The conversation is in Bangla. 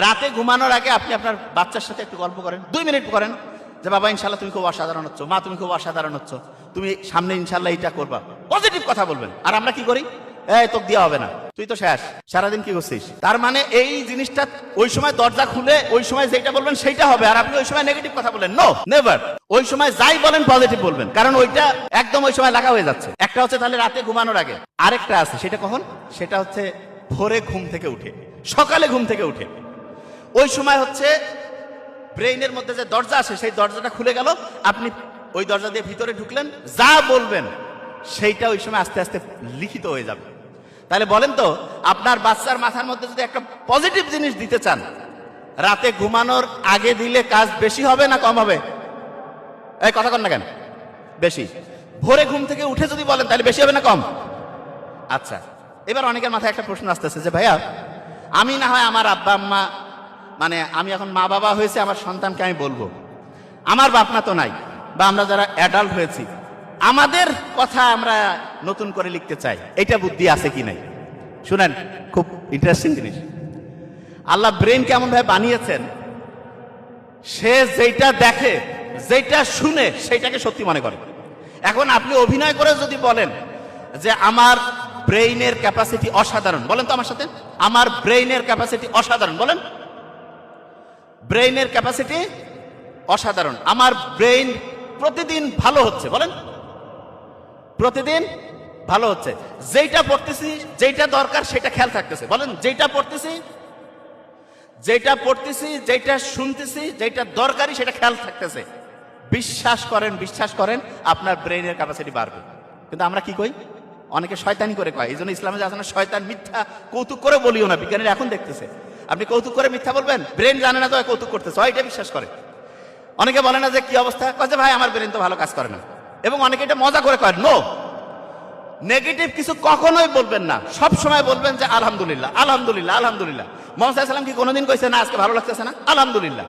রাতে ঘুমানোর আগে আপনি আপনার বাচ্চার সাথে একটু গল্প করেন, 2 মিনিট করেন, যে বাবা ইনশাল্লাহ তুমি খুব অসাধারণ হচ্ছ, মা তুমি খুব অসাধারণ হচ্ছ, তুমি সামনে ইনশাল্লাহ এটা করবা, পজিটিভ কথা বলবেন। আর আমরা কি করি, এই তোকে দেওয়া হবে না, তুই তো শেষ, সারাদিন কি করছিস। তার মানে এই জিনিসটা ওই সময় দরজা খুলে ওই সময় যেটা বলবেন সেইটা হবে, আর আপনি ওই সময় নেগেটিভ কথা বলেন, নো নেভার। ওই সময় যাই বলেন পজিটিভ বলবেন, কারণ ওইটা একদম ওই সময় লাগা হয়ে যাচ্ছে। একটা হচ্ছে তাহলে রাতে ঘুমানোর আগে, আরেকটা আছে সেটা কখন, সেটা হচ্ছে ভোরে ঘুম থেকে উঠে, সকালে ঘুম থেকে উঠে। ওই সময় হচ্ছে ব্রেইনের মধ্যে যে দরজা আছে সেই দরজাটা খুলে গেল, আপনি ওই দরজা দিয়ে ভিতরে ঢুকলেন, যা বলবেন সেইটা ওই সময় আস্তে আস্তে লিখিত হয়ে যাবে। তাহলে বলেন তো, আপনার বাচ্চার মাথার মধ্যে যদি একটা পজিটিভ জিনিস দিতে চান, রাতে ঘুমানোর আগে দিলে কাজ বেশি হবে না কম হবে? এই কথা কন না কেন? বেশি। ভোরে ঘুম থেকে উঠে যদি বলেন তাহলে বেশি হবে না কম? আচ্ছা, এবার অনেকের মাথায় একটা প্রশ্ন আসতেছে যে ভাইয়া, আমি না হয় আমার আব্বা আম্মা, মানে আমি এখন মা বাবা হয়েছে, আমার সন্তানকে আমি বলবো, আমার বাপ মা তো নাই, বা আমরা যারা অ্যাডাল্ট হয়েছি আমাদের কথা আমরা নতুন করে লিখতে চাই, এটা বুদ্ধি আছে কি নাই? শুনেন, খুব ইন্টারেস্টিং জিনিস। আল্লাহ ব্রেন কেমন ভাবে বানিয়েছেন, সে যেটা দেখে যেটা শুনে সেইটাকে সত্যি মনে করে। এখন আপনি অভিনয় করে যদি বলেন যে আমার ব্রেইনের ক্যাপাসিটি অসাধারণ, বলেন তো আমার সাথে, আমার ব্রেইনের ক্যাপাসিটি অসাধারণ, বলেন ব্রেইনের ক্যাপাসিটি অসাধারণ, আমার ব্রেইন প্রতিদিন ভালো হচ্ছে, বলেন প্রতিদিন ভালো হচ্ছে, যেটা পড়তেছি যেটা দরকার সেটা খেয়াল থাকতেছে, বলেন যেটা পড়তেছি যেটা শুনতেছি যেটা দরকারি সেটা খেয়াল থাকতেছে। বিশ্বাস করেন আপনার ব্রেইনের ক্যাপাসিটি বাড়বে। কিন্তু আমরা কি কই, অনেকে শয়তানি করে কয়, এই জন্য ইসলামে যে আছে না, শয়তান মিথ্যা কৌতুক করে বলিও না। বিজ্ঞানীরা এখন দেখতেছে আপনি কৌতুক করে মিথ্যা বলবেন, ব্রেন জানে না তো কৌতুক করতেছে, এটা বিশ্বাস করে। অনেকে বলে না যে কি অবস্থা, কয় যে ভাই আমার ব্রেন তো ভালো কাজ করে না, এবং অনেকে এটা মজা করে কয়। নো, নেগেটিভ কিছু কখনোই বলবেন না, সব সময় বলবেন যে আলহামদুলিল্লাহ আলহামদুলিল্লাহ আলহামদুলিল্লাহ। মুহাম্মদ সাল্লাল্লাহু আলাইহি ওয়াসাল্লাম কি কোনোদিন কইছে না আজকে ভালো লাগতেছে না, আলহামদুলিল্লাহ।